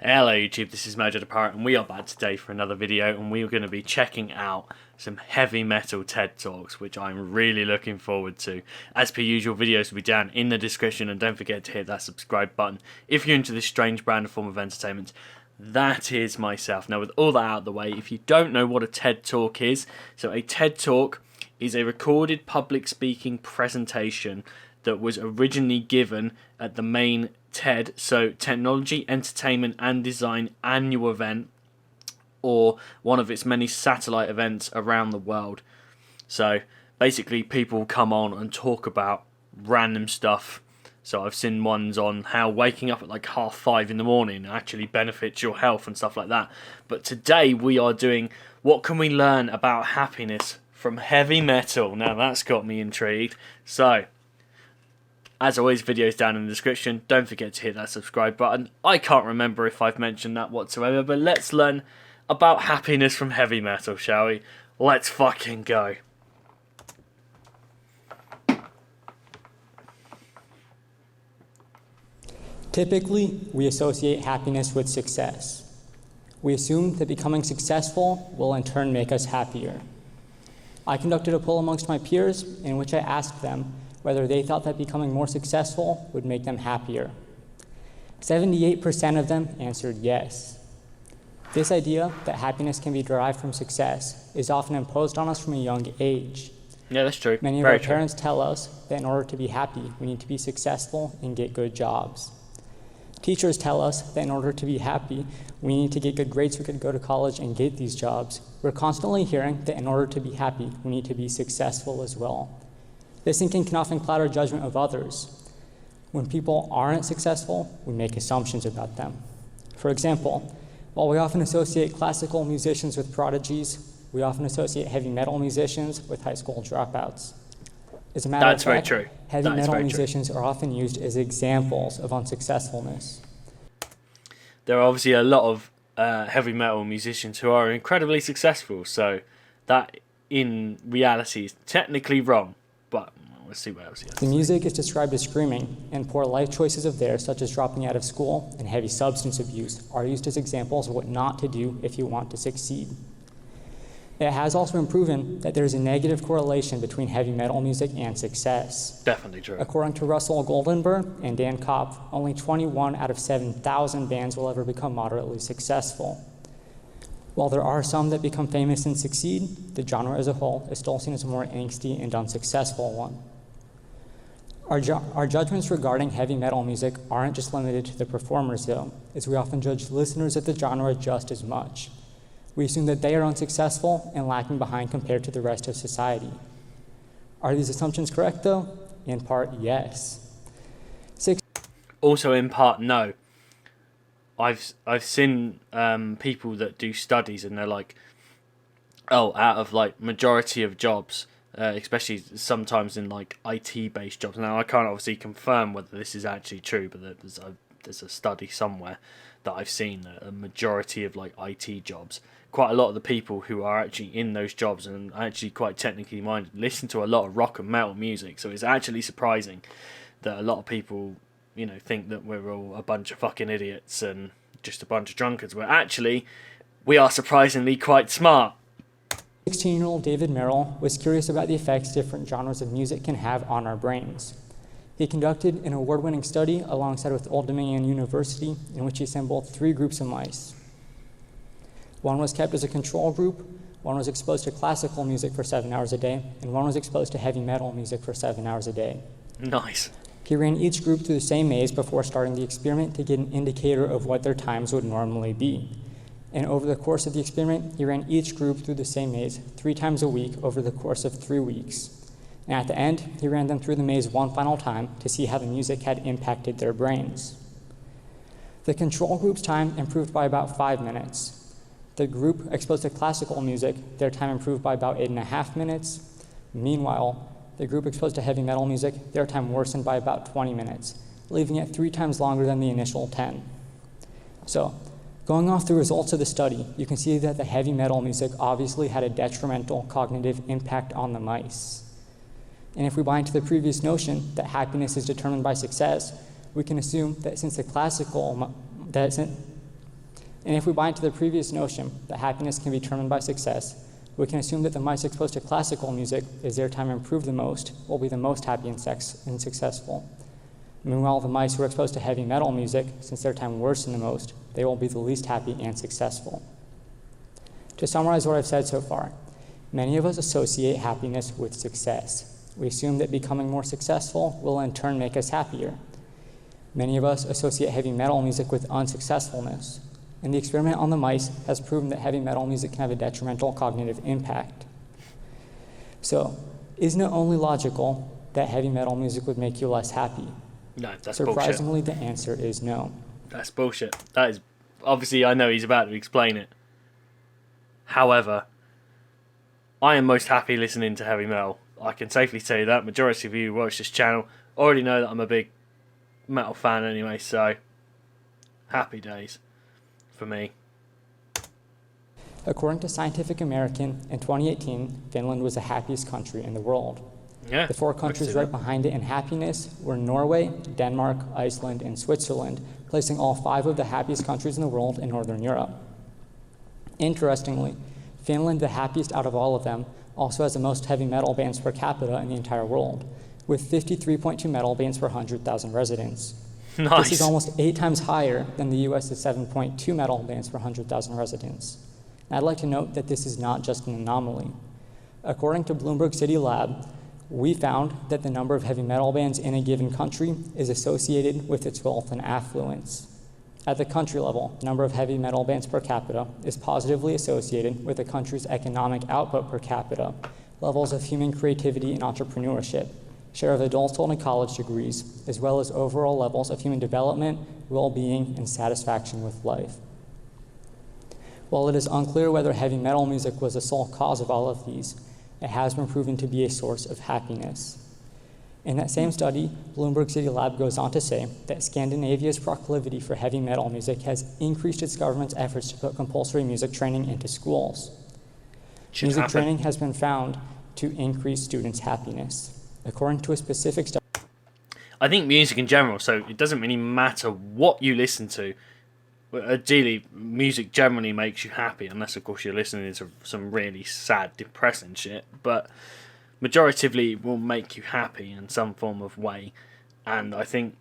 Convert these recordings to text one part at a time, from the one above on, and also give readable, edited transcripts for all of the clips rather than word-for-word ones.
Hello YouTube, this is Metaljedipirate and we are back today for another video, and we are going to be checking out some heavy metal TED Talks, which I'm really looking forward to. As per usual, videos will be down in the description, and don't forget to hit that subscribe button if you're into this strange brand of form of entertainment. That is myself. Now, with all that out of the way, if you don't know what a TED Talk is, so a TED Talk is a recorded public speaking presentation that was originally given at the main TED, so Technology, Entertainment and Design annual event, or one of its many satellite events around the world. So basically people come on and talk about random stuff. So I've seen ones on how waking up at like 5:30 in the morning actually benefits your health and stuff like that. But today we are doing what can we learn about happiness from heavy metal. Now that's got me intrigued. So as always, videos down in the description. Don't forget to hit that subscribe button. I can't remember if I've mentioned that whatsoever, but let's learn about happiness from heavy metal, shall we? Let's fucking go. Typically, we associate happiness with success. We assume that becoming successful will in turn make us happier. I conducted a poll amongst my peers in which I asked them whether they thought that becoming more successful would make them happier. 78% of them answered yes. This idea that happiness can be derived from success is often imposed on us from a young age. Yeah, that's true. Many of our parents tell us that in order to be happy, we need to be successful and get good jobs. Teachers tell us that in order to be happy, we need to get good grades so we can go to college and get these jobs. We're constantly hearing that in order to be happy, we need to be successful as well. This thinking can often cloud our judgment of others. When people aren't successful, we make assumptions about them. For example, while we often associate classical musicians with prodigies, we often associate heavy metal musicians with high school dropouts. As a matter of fact, heavy metal musicians are often used as examples of unsuccessfulness. There are obviously a lot of heavy metal musicians who are incredibly successful, so that in reality is technically wrong. But let's see what else he has. The music is described as screaming, and poor life choices of theirs, such as dropping out of school and heavy substance abuse, are used as examples of what not to do if you want to succeed. It has also been proven that there is a negative correlation between heavy metal music and success. Definitely true. According to Russell Goldenberg and Dan Kopp, only 21 out of 7,000 bands will ever become moderately successful. While there are some that become famous and succeed, the genre as a whole is still seen as a more angsty and unsuccessful one. Our judgments regarding heavy metal music aren't just limited to the performers, though, as we often judge listeners of the genre just as much. We assume that they are unsuccessful and lacking behind compared to the rest of society. Are these assumptions correct, though? In part, yes. Also, in part, no. I've seen people that do studies, and they're like, oh, out of like majority of jobs, especially sometimes in like IT-based jobs. Now, I can't obviously confirm whether this is actually true, but there's a study somewhere that I've seen that a majority of like IT jobs, quite a lot of the people who are actually in those jobs and actually quite technically minded listen to a lot of rock and metal music. So it's actually surprising that a lot of people, think that we're all a bunch of fucking idiots and just a bunch of drunkards, where actually we are surprisingly quite smart. 16-year-old David Merrill was curious about the effects different genres of music can have on our brains. He conducted an award-winning study alongside with Old Dominion University, in which he assembled 3 groups of mice. One was kept as a control group, one was exposed to classical music for 7 hours a day, and one was exposed to heavy metal music for 7 hours a day. Nice. He ran each group through the same maze before starting the experiment to get an indicator of what their times would normally be. And over the course of the experiment, he ran each group through the same maze 3 times a week over the course of 3 weeks. And at the end, he ran them through the maze one final time to see how the music had impacted their brains. The control group's time improved by about 5 minutes. The group exposed to classical music, their time improved by about 8.5 minutes. Meanwhile, the group exposed to heavy metal music, their time worsened by about 20 minutes, leaving it 3 times longer than the initial 10. So, going off the results of the study, you can see that the heavy metal music obviously had a detrimental cognitive impact on the mice. And if we buy into the previous notion that happiness is determined by success, we can assume that since the classical And if we buy into the previous notion that happiness can be determined by success, we can assume that the mice exposed to classical music, as their time improved the most, will be the most happy and successful. Meanwhile, the mice who are exposed to heavy metal music, since their time worsened the most, they will be the least happy and successful. To summarize what I've said so far, many of us associate happiness with success. We assume that becoming more successful will in turn make us happier. Many of us associate heavy metal music with unsuccessfulness, and the experiment on the mice has proven that heavy metal music can have a detrimental cognitive impact. So, isn't it only logical that heavy metal music would make you less happy? No, that's Surprisingly, bullshit. the answer is no. That's bullshit. That is, obviously, I know he's about to explain it. However, I am most happy listening to heavy metal. I can safely say that. Majority of you who watch this channel already know that I'm a big metal fan anyway, so happy days for me. According to Scientific American, in 2018, Finland was the happiest country in the world. Yeah, The four countries right behind it in happiness were Norway, Denmark, Iceland, and Switzerland, placing all 5 of the happiest countries in the world in Northern Europe. Interestingly, Finland, the happiest out of all of them, also has the most heavy metal bands per capita in the entire world, with 53.2 metal bands per 100,000 residents. Nice. This is almost 8 times higher than the US's 7.2 metal bands per 100,000 residents. And I'd like to note that this is not just an anomaly. According to Bloomberg City Lab, we found that the number of heavy metal bands in a given country is associated with its wealth and affluence. At the country level, the number of heavy metal bands per capita is positively associated with the country's economic output per capita, levels of human creativity and entrepreneurship, share of adults holding college degrees, as well as overall levels of human development, well-being, and satisfaction with life. While it is unclear whether heavy metal music was the sole cause of all of these, it has been proven to be a source of happiness. In that same study, Bloomberg City Lab goes on to say that Scandinavia's proclivity for heavy metal music has increased its government's efforts to put compulsory music training into schools. Music training has been found to increase students' happiness. According to a specific study, I think music in general, so it doesn't really matter what you listen to. Ideally, music generally makes you happy, unless of course you're listening to some really sad, depressing shit, but majoritively it will make you happy in some form of way, and I think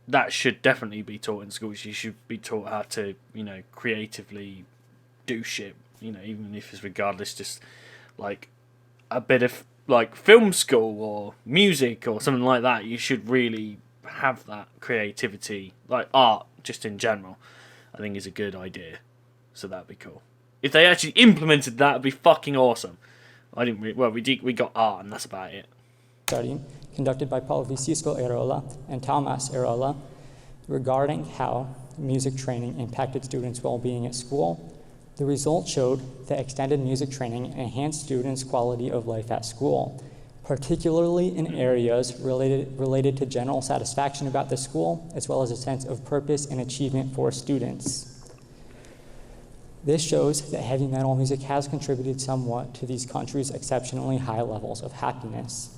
that should definitely be taught in schools. You should be taught how to, creatively do shit, even if it's regardless, just like a bit of like film school or music or something like that. You should really have that creativity, like art just in general. I think is a good idea, so that'd be cool. If they actually implemented that, it'd be fucking awesome. We got art, and that's about it. Study conducted by Paul Visisco Erola and Thomas Erola regarding how music training impacted students' well-being at school. The results showed that extended music training enhanced students' quality of life at school, particularly in areas related to general satisfaction about the school, as well as a sense of purpose and achievement for students. This shows that heavy metal music has contributed somewhat to these countries' exceptionally high levels of happiness.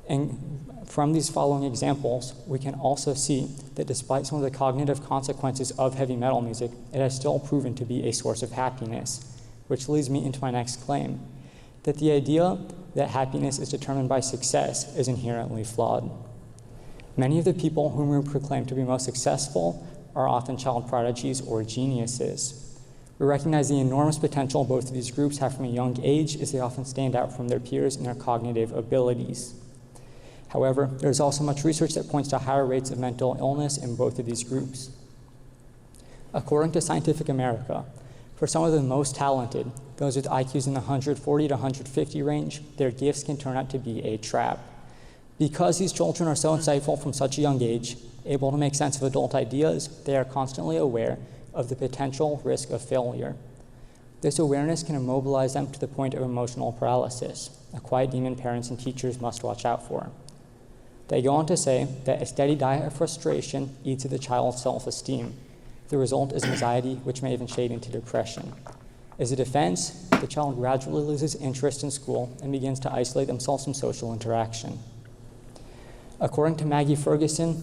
And from these following examples, we can also see that despite some of the cognitive consequences of heavy metal music, it has still proven to be a source of happiness, which leads me into my next claim, that the idea that happiness is determined by success is inherently flawed. Many of the people whom we proclaim to be most successful are often child prodigies or geniuses. We recognize the enormous potential both of these groups have from a young age, as they often stand out from their peers in their cognitive abilities. However, there's also much research that points to higher rates of mental illness in both of these groups. According to Scientific America, for some of the most talented, those with IQs in the 140 to 150 range, their gifts can turn out to be a trap. Because these children are so insightful from such a young age, able to make sense of adult ideas, they are constantly aware of the potential risk of failure. This awareness can immobilize them to the point of emotional paralysis, a quiet demon parents and teachers must watch out for. They go on to say that a steady diet of frustration eats at the child's self-esteem. The result is anxiety, which may even shade into depression. As a defense, the child gradually loses interest in school and begins to isolate themselves from social interaction. According to Maggie Ferguson,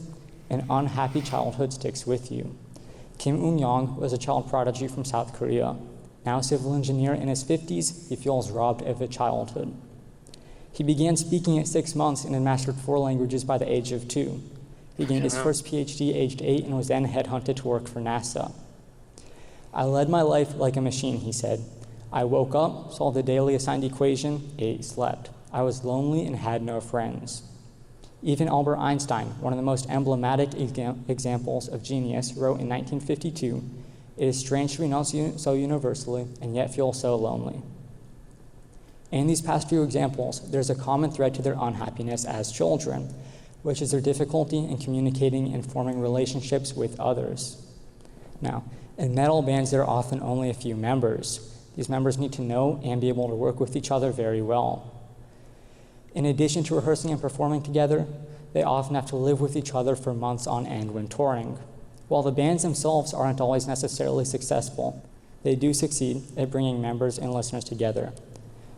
an unhappy childhood sticks with you. Kim Un-young was a child prodigy from South Korea. Now a civil engineer in his 50s, he feels robbed of a childhood. He began speaking at 6 months and had mastered 4 languages by the age of 2. He gained his first PhD aged 8 and was then headhunted to work for NASA. I led my life like a machine, he said. I woke up, solved the daily assigned equation, ate, slept. I was lonely and had no friends. Even Albert Einstein, one of the most emblematic examples of genius, wrote in 1952, "It is strange to be known so universally and yet feel so lonely." In these past few examples, there's a common thread to their unhappiness as children, which is their difficulty in communicating and forming relationships with others. Now, in metal bands, there are often only a few members. These members need to know and be able to work with each other very well. In addition to rehearsing and performing together, they often have to live with each other for months on end when touring. While the bands themselves aren't always necessarily successful, they do succeed at bringing members and listeners together.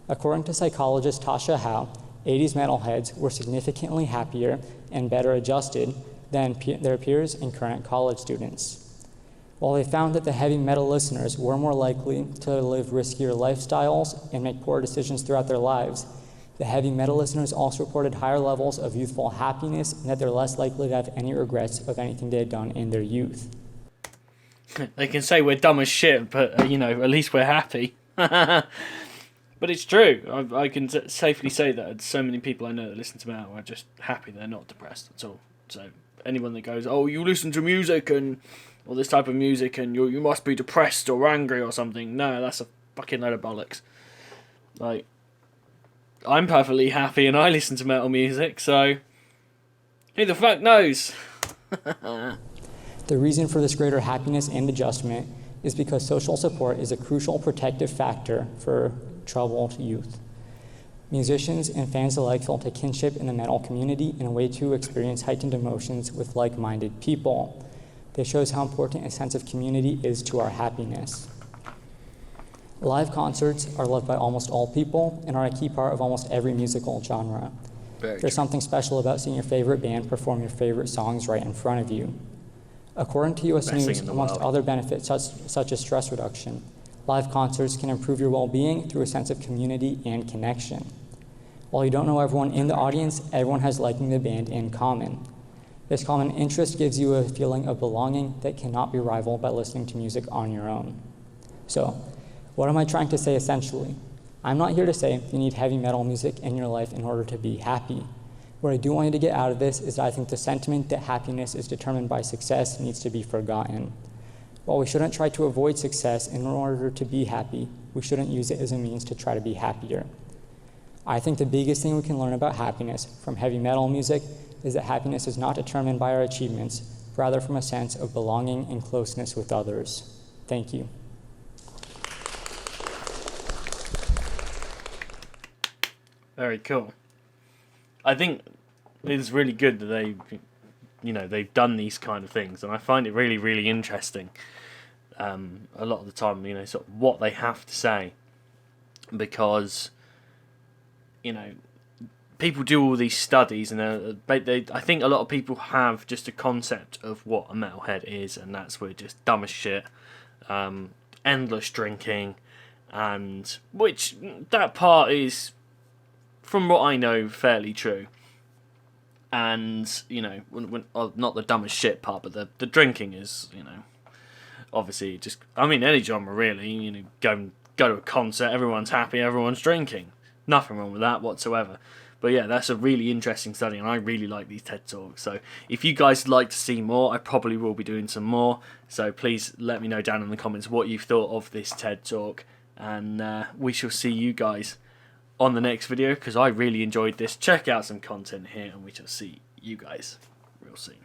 According to psychologist Tasha Howe, 80s metalheads were significantly happier and better adjusted than their peers and current college students. While they found that the heavy metal listeners were more likely to live riskier lifestyles and make poor decisions throughout their lives, the heavy metal listeners also reported higher levels of youthful happiness and that they're less likely to have any regrets of anything they had done in their youth. They can say we're dumb as shit, but, at least we're happy. But it's true. I can safely say that so many people I know that listen to metal are just happy. They're not depressed at all. So anyone that goes, oh, you listen to music or this type of music and you must be depressed or angry or something. No, that's a fucking load of bollocks. Like, I'm perfectly happy and I listen to metal music, so who the fuck knows? The reason for this greater happiness and adjustment is because social support is a crucial protective factor for troubled youth. Musicians and fans alike felt a kinship in the metal community and a way to experience heightened emotions with like-minded people. This shows how important a sense of community is to our happiness. Live concerts are loved by almost all people and are a key part of almost every musical genre. There's something special about seeing your favorite band perform your favorite songs right in front of you. According to U.S. News, amongst other benefits such as stress reduction, live concerts can improve your well-being through a sense of community and connection. While you don't know everyone in the audience, everyone has liking the band in common. This common interest gives you a feeling of belonging that cannot be rivaled by listening to music on your own. So, what am I trying to say essentially? I'm not here to say you need heavy metal music in your life in order to be happy. What I do want you to get out of this is that I think the sentiment that happiness is determined by success needs to be forgotten. While we shouldn't try to avoid success in order to be happy, we shouldn't use it as a means to try to be happier. I think the biggest thing we can learn about happiness from heavy metal music is that happiness is not determined by our achievements, rather from a sense of belonging and closeness with others. Thank you. Very cool. I think it's really good that they've done these kind of things, and I find it really, really interesting. A lot of the time, sort of what they have to say, because people do all these studies, and I think a lot of people have just a concept of what a metalhead is, and that's we're just dumb as shit, endless drinking, and which that part is, from what I know, fairly true. And not the dumbest shit part, but the drinking is, obviously just, any genre really. Go to a concert, everyone's happy, everyone's drinking. Nothing wrong with that whatsoever. But yeah, that's a really interesting study, and I really like these TED Talks. So if you guys would like to see more, I probably will be doing some more. So please let me know down in the comments what you've thought of this TED Talk, and we shall see you guys on the next video, because I really enjoyed this. Check out some content here, and we shall see you guys real soon.